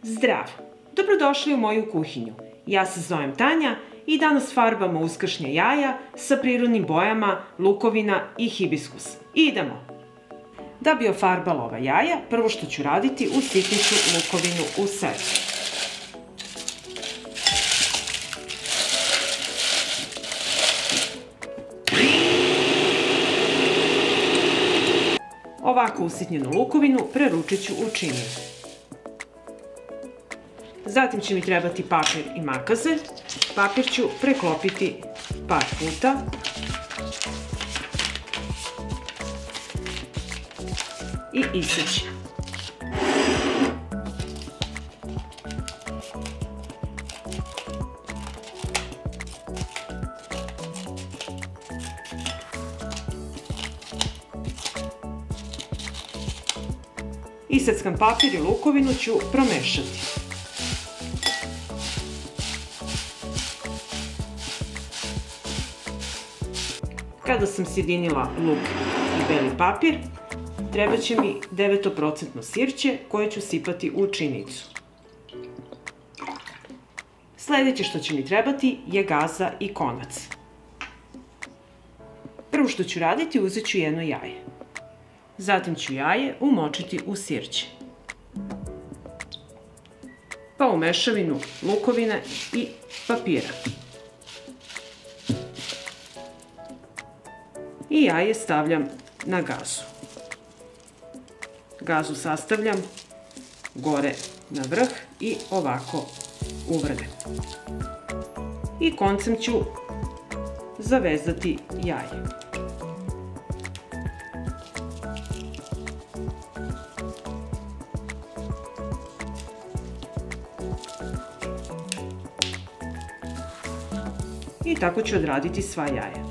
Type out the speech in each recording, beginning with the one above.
Zdravo! Dobrodošli u moju kuhinju. Ja se zovem Tanja i danas farbamo uskršnja jaja sa prirodnim bojama lukovina i hibiskus. Idemo! Da bi ofarbala ova jaja, prvo što ću raditi, usitnit ću lukovinu u seču. Ovako usitnjenu lukovinu preručit ću u činiju. Zatim će mi trebati papir i makaze. Papir ću preklopiti par puta. I iseći. Iseckam papir i lukovinu ću promešati. Kada sam sjedinila luk i beli papir, treba će mi 9% sirće koje ću sipati u činicu. Sljedeće što će mi trebati je gaza i konac. Prvo što ću raditi, uzet ću jedno jaje. Zatim ću jaje umočiti u sirće. Pa u mešavinu lukovine i papira. I jaje stavljam na gazu. Gazu sastavljam gore na vrh i ovako uvrnem. I koncem ću zavezati jaje. I tako ću odraditi sva jaja.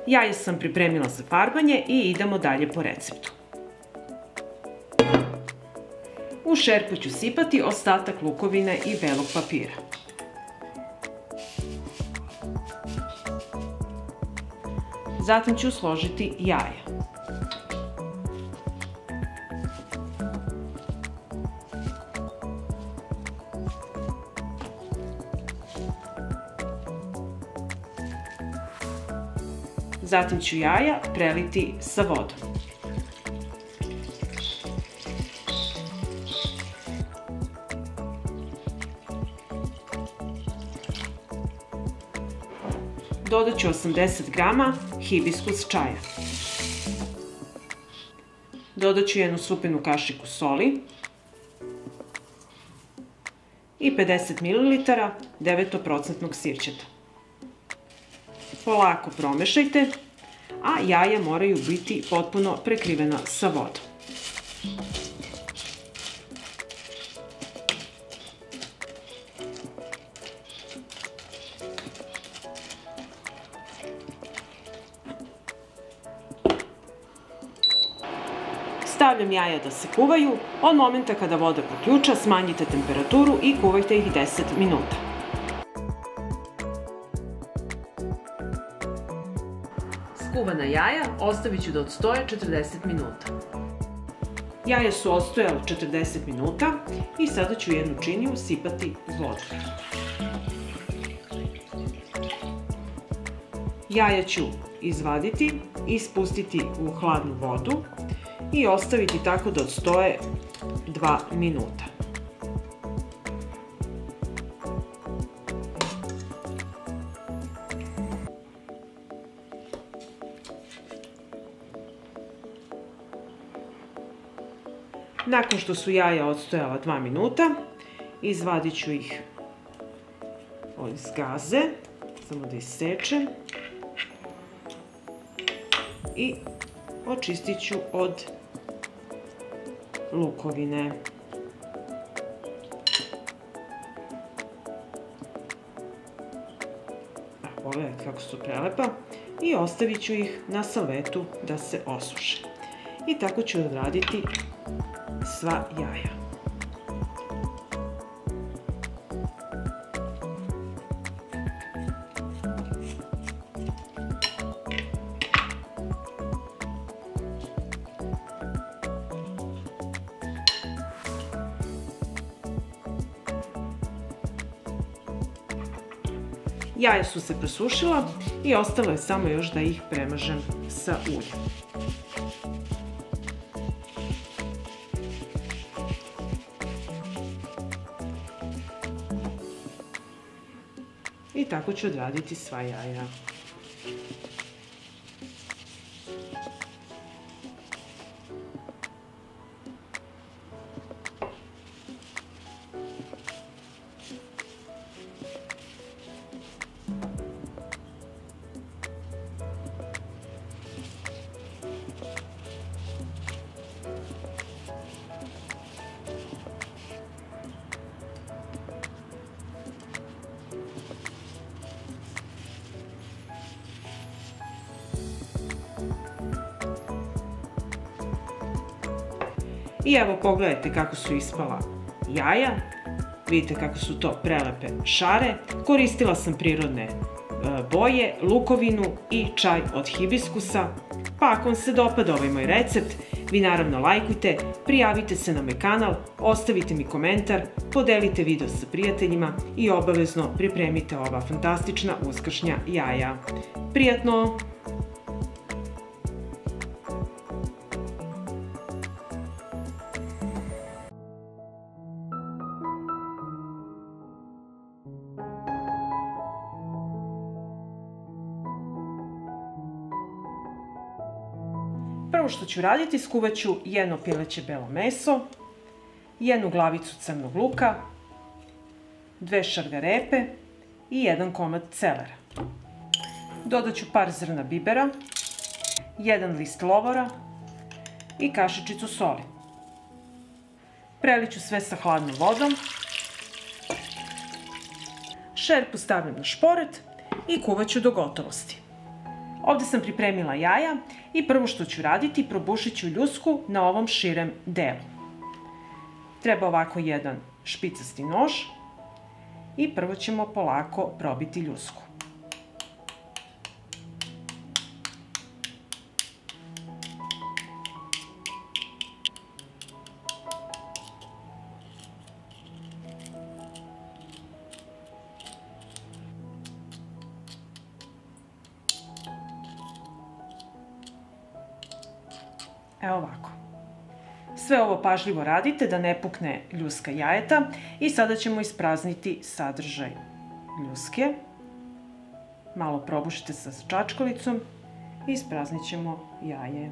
Jaje sam pripremila za farbanje i idemo dalje po receptu. U šerpu ću sipati ostatak lukovine i belog papira. Zatim ću složiti jaja. Zatim ću jaja preliti sa vodom. Dodat ću 80 grama hibiskus čaja. Dodat ću jednu supinu kašiku soli i 50 ml 9% sirćeta. Polako promešajte, a jaja moraju biti potpuno prekrivena sa vodom. Stavljam jaja da se kuvaju. Od momenta kada voda proključa, smanjite temperaturu i kuvajte ih 10 minuta. Skuvana jaja ostavit ću da odstoje 40 minuta. Jaja su odstojala 40 minuta i sada ću jednu činiju sipati vodom. Jaja ću izvaditi i spustiti u hladnu vodu i ostaviti tako da odstoje 2 minuta. Nakon što su jaja odstojala 2 minuta, izvadit ću ih iz gaze Samo da isečem i očistit ću od lukovine. Pogledajte kako su prelepa i ostavit ću ih na salvetu da se osuše. I tako ću odraditi sva jaja. Jaja su se presušila i ostalo je samo još da ih premažem sa uljem. I tako ću odraditi sva jaja. I evo pogledajte kako su ispala jaja, vidite kako su to prelepe šare. Koristila sam prirodne boje, lukovinu i čaj od hibiskusa. Pa ako vam se dopada ovaj moj recept, vi naravno lajkujte, prijavite se na moj kanal, ostavite mi komentar, podelite video sa prijateljima i obavezno pripremite ova fantastična uskršnja jaja. Prijatno! Prvo što ću raditi, skuvat ću jedno pileće belo meso, jednu glavicu crnog luka, 2 šargarepe i 1 komad celera. Dodat ću par zrna bibera, 1 list lovora i kašičicu soli. Preliću sve sa hladnom vodom. Šerpu stavljam na šporet i kuvat ću do gotovosti. Ovdje sam pripremila jaja i prvo što ću raditi, probušit ću ljusku na ovom širem delu. Treba ovako jedan špicasti nož i prvo ćemo polako probiti ljusku. Evo ovako. Sve ovo pažljivo radite da ne pukne ljuska jajeta i sada ćemo isprazniti sadržaj ljuske. Malo probušite sa čačkalicom i ispraznit ćemo jaje.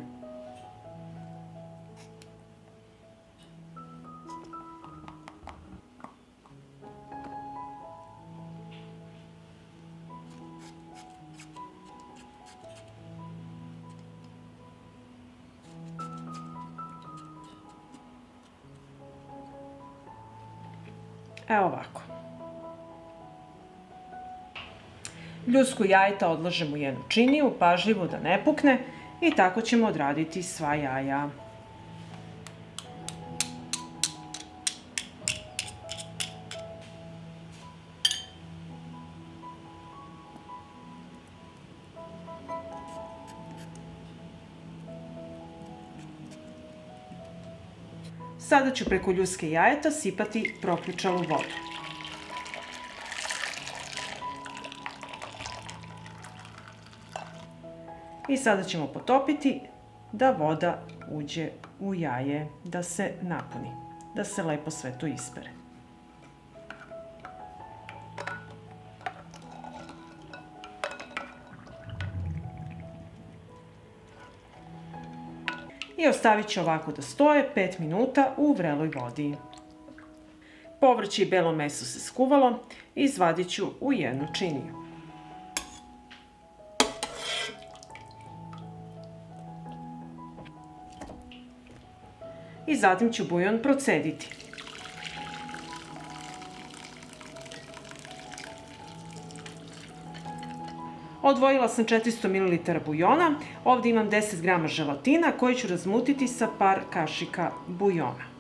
Evo ovako. Ljusku jajeta odlažem u jednu činiju, pažljivo da ne pukne i tako ćemo odraditi sva jaja. Sada ću preko ljuske jajeta sipati proključalu vodu. I sada ćemo potopiti da voda uđe u jaje, da se napuni, da se lepo sve to ispere. I ostavit ću ovako da stoje 5 minuta u vreloj vodi. Povrće i belo meso se skuvalo i izvadit ću u jednu činiju. i zatim ću bujon procediti. Odvojila sam 400 ml bujona, ovdje imam 10 g želatina koji ću razmutiti sa par kašika bujona.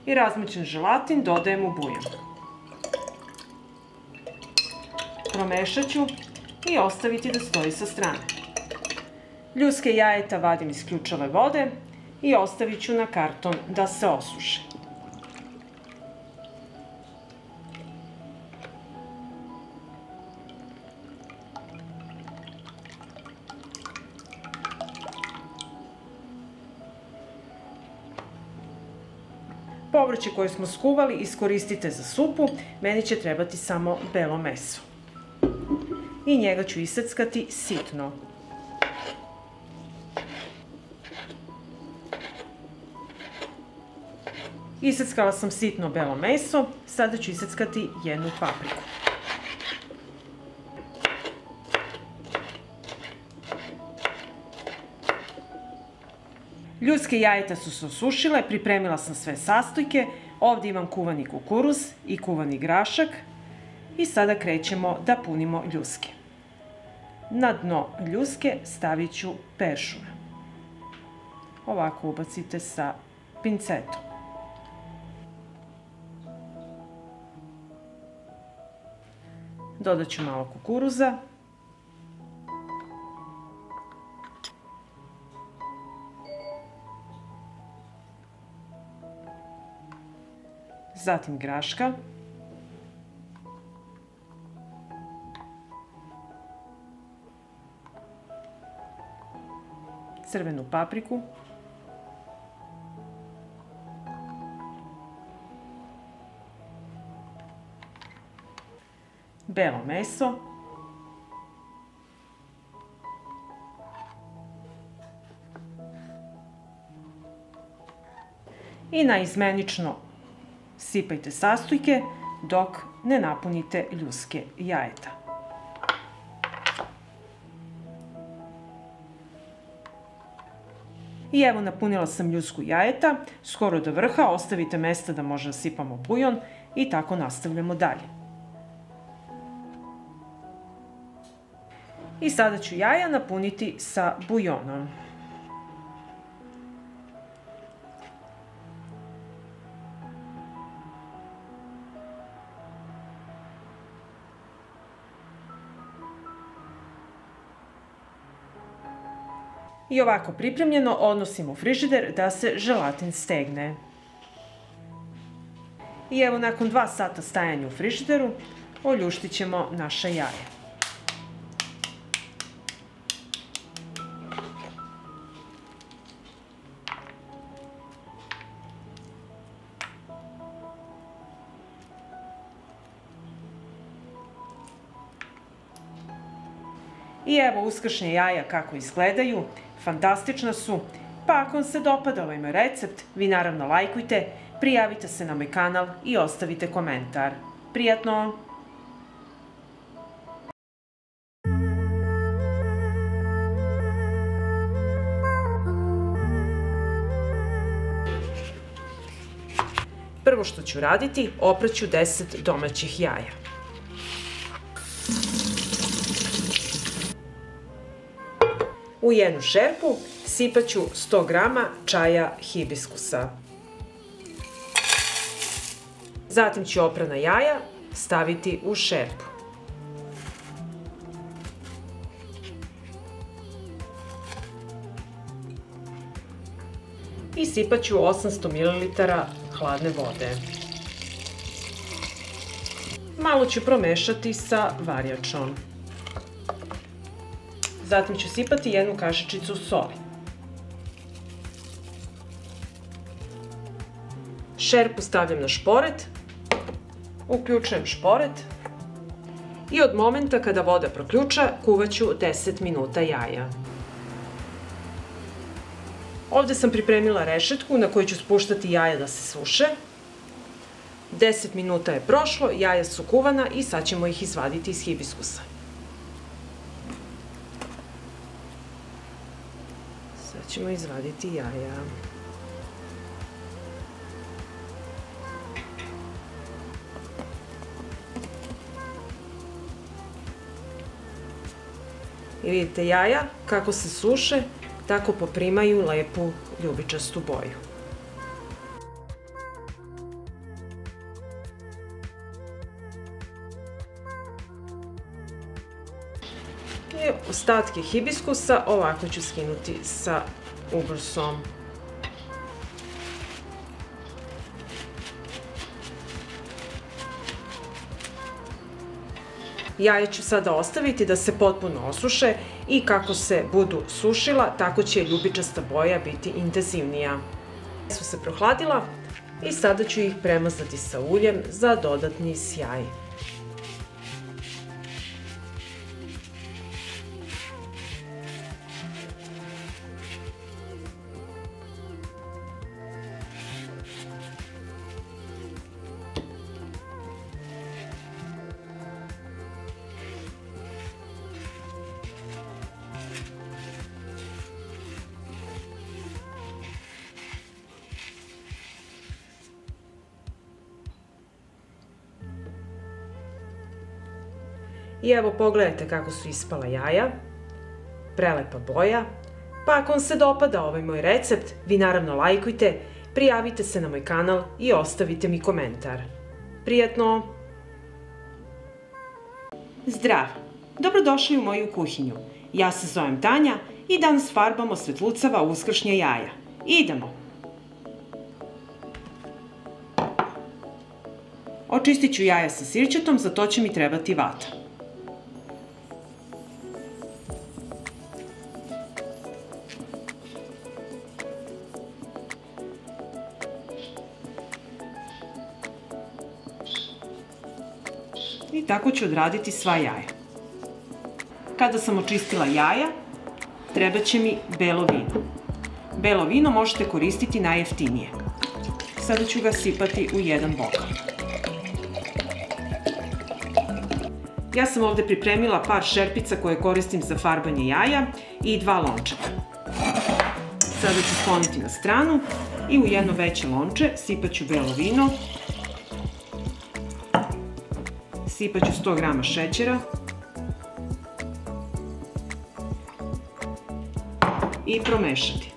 I razmućen želatin dodajem u bujon. Promešat ću i ostaviti da stoji sa strane. Ljuske jajeta vadim iz ključave vode i ostavit ću na karton da se osuše. Povrće koje smo skuvali iskoristite za supu, meni će trebati samo belo meso. I njega ću iseckati sitno. Iseckala sam sitno belo meso, sada ću iseckati jednu papriku. Ljudske jajeta su se osušile, pripremila sam sve sastojke, ovdje imam kuvani kukuruz i kuvani grašak i sada krećemo da punimo ljuske. Na dno ljuske stavit ću peršun. Ovako ubacite sa pincetom. Dodat ću malo kukuruza. Zatim graška. Crvenu papriku. Belo meso. I naizmenično sipajte sastojke dok ne napunite ljuske jajeta. I evo napunila sam ljusku jajeta, skoro do vrha, ostavite mesta da možda sipamo bujon i tako nastavljamo dalje. I sada ću jaja napuniti sa bujonom. I ovako pripremljeno odnosim u frižider da se želatin stegne. I evo nakon 2 sata stajanja u frižideru oljuštit ćemo naša jaja. I evo uskršnje jaja kako izgledaju, fantastična su, pa ako vam se dopada ovaj moj recept, vi naravno lajkujte, prijavite se na moj kanal i ostavite komentar. Prijatno! Prvo što ću raditi, opraću 10 domaćih jaja. U jednu šerpu sipat ću 100 g čaja hibiskusa. Zatim ću oprana jaja staviti u šerpu. I sipat ću 800 ml hladne vode. Malo ću promešati sa varjačom. Zatim ću sipati jednu kašičicu soli. Šerpu stavljam na šporet, uključujem šporet i od momenta kada voda proključa kuvat ću 10 minuta jaja. Ovdje sam pripremila rešetku na kojoj ću spuštati jaja da se suše. 10 minuta je prošlo, jaja su kuvana i sad ćemo ih izvaditi iz hibiskusa. ćemo izvaditi jaja. I vidite jaja kako se suše, tako poprimaju lepu ljubičastu boju. I ostatke hibiskusa ovako ću skinuti sa ubrsom. Jaja ću sada ostaviti da se potpuno osuše i kako se budu sušila, tako će ljubičasta boja biti intenzivnija. Jaja su se prohladila i sada ću ih premazati sa uljem za dodatni sjaj. I evo pogledajte kako su ispala jaja, prelepa boja. Pa ako vam se dopada ovaj moj recept, vi naravno lajkujte, prijavite se na moj kanal i ostavite mi komentar. Prijatno! Zdrav! Dobrodošli u moju kuhinju. Ja se zovem Tanja i danas farbamo svetlucava uskršnje jaja. Idemo! Očistit ću jaja sa sirćetom, za to će mi trebati vata. I tako ću odraditi sva jaja. Kada sam očistila jaja, treba će mi belo vino. Belo vino možete koristiti najjeftinije. Sada ću ga sipati u jedan bokal. Ja sam ovde pripremila par šerpica koje koristim za farbanje jaja i 2 lončeta. Sada ću skloniti na stranu i u jedno veće lonče sipat ću belo vino. Sipat ću 100 grama šećera i promešati.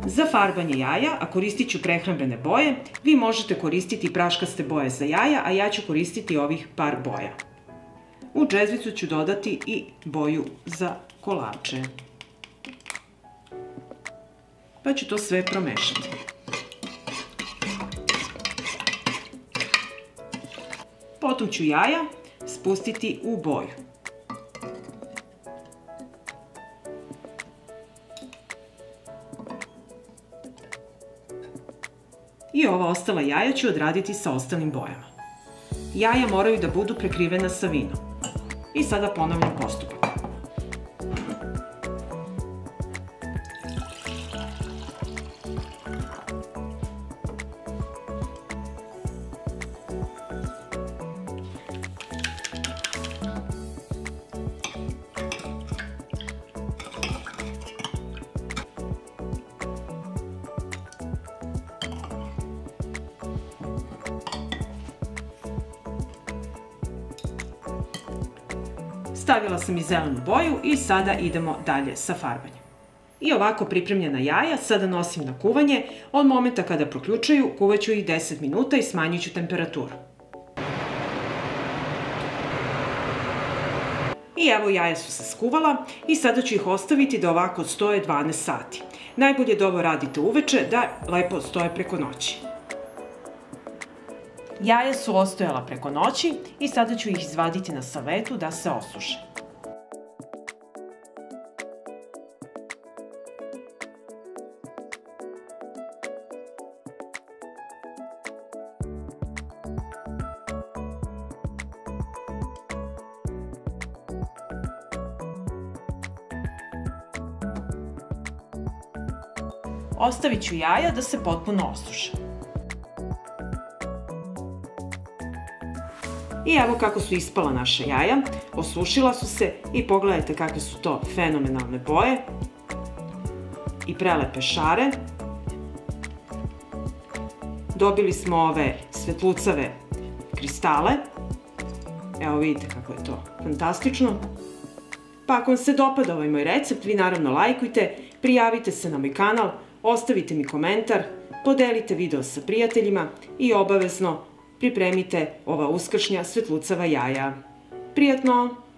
Za farbanje jaja, a koristit ću prehrambene boje, vi možete koristiti praškaste boje za jaja, a ja ću koristiti ovih par boja. U džezvicu ću dodati i boju za kolače. Pa ću to sve promešati. Potom ću jaja spustiti u boju. I ova ostala jaja ću odraditi sa ostalim bojama. Jaja moraju da budu prekrivena sa vinom. I sada ponavljam postupak. Stavila sam i zelenu boju i sada idemo dalje sa farbanjem. I ovako pripremljena jaja sada nosim na kuvanje. Od momenta kada proključaju, kuvaću ih 10 minuta i smanjit ću temperaturu. I evo jaja su se skuvala i sada ću ih ostaviti da ovako stoje 12 sati. Najbolje da ovo radite uveče, da lepo stoje preko noći. Jaja su ostojala preko noći i sada ću ih izvaditi na savetu da se osuše. Ostavit ću jaja da se potpuno osuše. I evo kako su ispala naša jaja. Osušila su se i pogledajte kakve su to fenomenalne boje i prelepe šare. Dobili smo ove svetlucave kristale. Evo vidite kako je to fantastično. Pa ako vam se dopada ovaj moj recept, vi naravno lajkujte, prijavite se na moj kanal, ostavite mi komentar, podelite video sa prijateljima i obavezno pripremite ova uskršnja svetlucava jaja. Prijatno!